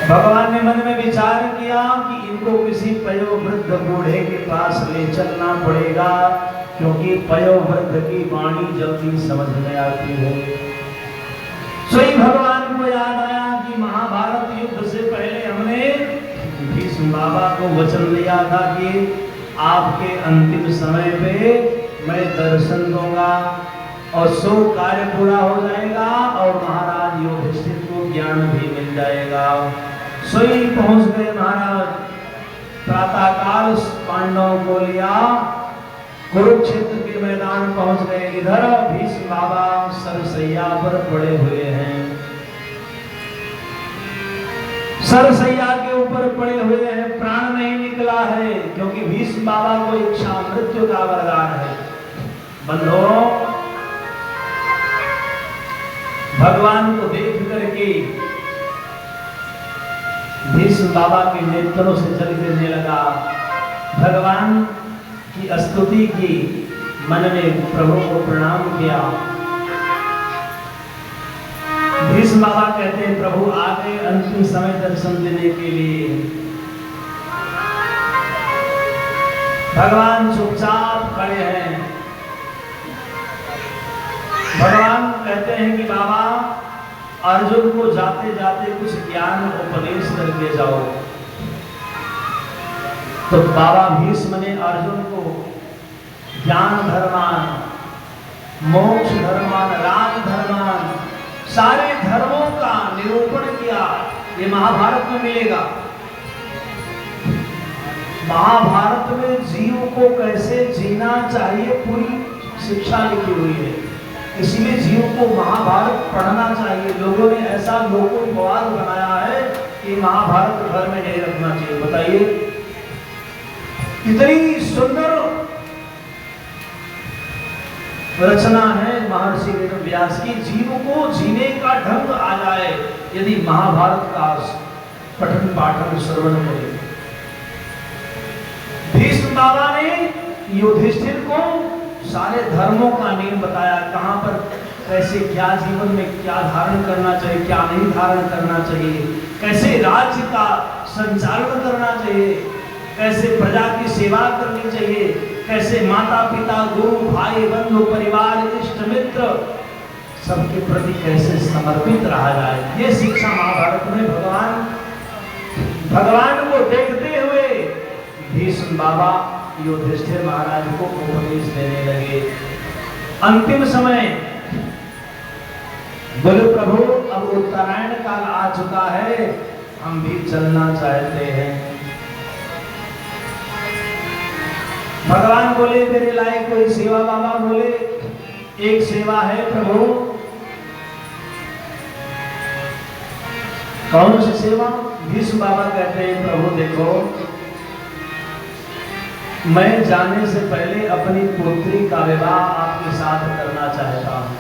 भगवान ने मन में विचार किया कि इनको किसी पयोवृद्ध बूढ़े के पास ले चलना पड़ेगा, क्योंकि पयोवृद्ध की वाणी जल्दी समझ में आती है। सोई भगवान को याद आया कि महाभारत युद्ध से पहले हमने भीष्म बाबा को वचन दिया था कि आपके अंतिम समय पे मैं दर्शन दूंगा और सो कार्य पूरा हो जाएगा और महाराज युधिष्ठिर को ज्ञान भी मिल जाएगा। सोई पहुंच गए महाराज, प्रातःकाल पांडवों को लिया कुरुक्षेत्र के मैदान पहुंच गए। इधर भीष्म बाबा सरसैया पर पड़े हुए हैं, सरसैया के ऊपर पड़े हुए हैं, प्राण नहीं निकला है, क्योंकि भीष्म बाबा को इच्छा मृत्यु का वरदान है। बंधुओं, भगवान को देख करके भीष्म बाबा के नेत्रों से जल गिरने लगा। भगवान की स्तुति की, मन में प्रभु को प्रणाम किया। भीष्म बाबा कहते हैं प्रभु आ गए अंतिम समय दर्शन देने के लिए। भगवान चुपचाप खड़े हैं। भगवान कहते हैं कि बाबा अर्जुन को जाते जाते कुछ ज्ञान उपदेश करके जाओ। तो बाबा भीष्म ने अर्जुन को ज्ञान धर्मान, मोक्ष धर्मान, राज धर्मान, सारे धर्मों का निरूपण किया। ये महाभारत में मिलेगा। महाभारत में जीव को कैसे जीना चाहिए पूरी शिक्षा लिखी हुई है, इसलिए जीव को महाभारत पढ़ना चाहिए। लोगों ने ऐसा लोकोपवाद बनाया है कि महाभारत घर में नहीं रखना चाहिए। बताइए कितनी सुंदर रचना है महर्षि वेदव्यास की। जीव को जीने का ढंग आ जाए यदि महाभारत का पठन पाठन श्रवण करें। भीष्म बाबा ने युधिष्ठिर को सारे धर्मों का नियम बताया, कहां पर कैसे क्या जीवन में क्या धारण करना चाहिए, क्या नहीं धारण करना चाहिए, कैसे राज्य का संचालन करना चाहिए, कैसे प्रजा की सेवा करनी चाहिए, कैसे माता पिता गुरु भाई बंधु परिवार इष्ट मित्र सबके प्रति कैसे समर्पित रहा जाए। ये शिक्षा महाभारत में भगवान को देखते हुए भीष्म बाबा युधिष्ठिर महाराज को उपदेश देने लगे। अंतिम समय बोले प्रभु अब उत्तरायण काल आ चुका है, हम भी चलना चाहते हैं। भगवान बोले मेरे लायक कोई सेवा? बाबा बोले एक सेवा है प्रभु। कौन सी सेवा? भीष्म बाबा कहते हैं प्रभु देखो, मैं जाने से पहले अपनी पुत्री का विवाह आपके साथ करना चाहता हूं।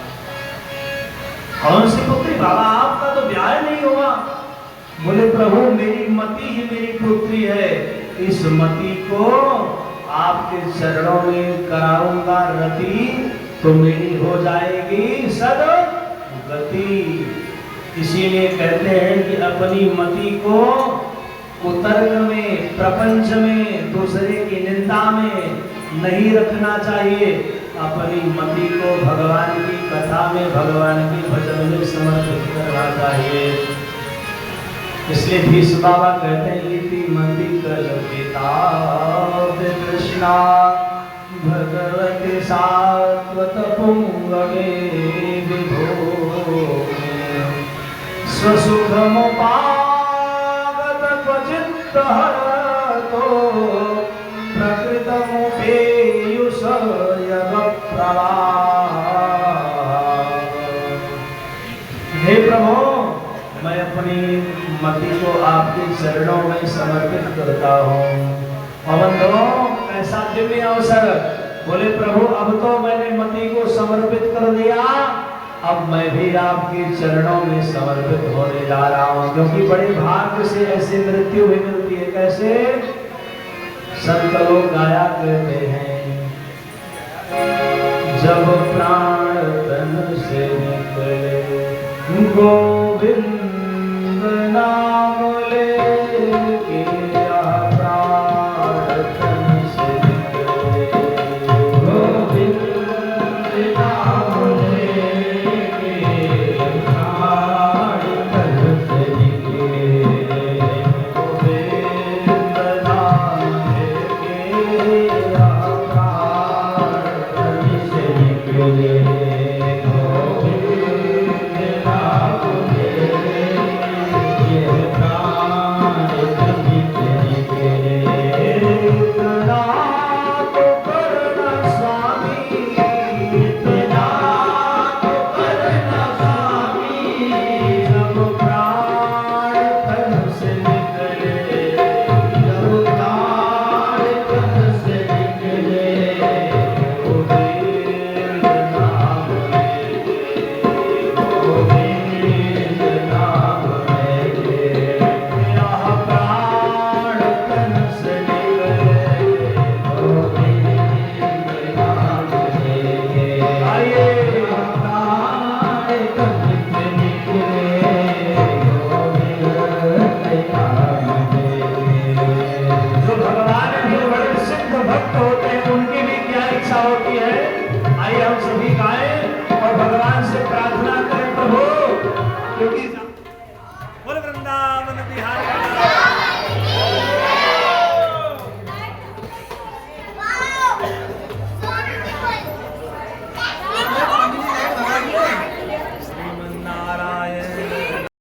कौन सी पुत्री? बाबा आपका तो ब्याह नहीं हुआ। बोले प्रभु मेरी मति ही मेरी पुत्री है, इस मति को आपके चरणों में कराऊंगा रति, तो मेरी हो जाएगी सद्गति। इसीलिए कहते हैं कि अपनी मति को कुतर्क में, प्रपंच में, दूसरे की निंदा में नहीं रखना चाहिए। अपनी मति को भगवान की कथा में, भगवान की भजन में समर्पित करना चाहिए। इसलिए भीष्म बाबा कहते हैं इति मति कल्पिता कृष्णा भगवती सात्वत पुंगवे विभो स्वसुखमुपागत क्वचित् हरतो प्रकृतमुपेयुष यगप्रवाह। हे प्रभु मैं अपनी मति को आपके चरणों में समर्पित करता हूँ। ऐसा दिव्य अवसर। बोले प्रभु अब तो मैंने मति को समर्पित कर दिया, अब मैं भी आपके चरणों में समर्पित होने जा रहा हूँ। क्योंकि बड़े भाग्य से ऐसी मृत्यु भी मिलती है। कैसे? संत लोग गाया करते हैं जब प्राण तन से निकले गोविंद नाम ले इच्छा होती है, आइए हम सभी गाएं और भगवान से प्रार्थना करें प्रभु, क्योंकि बोल वृंदावन बिहारी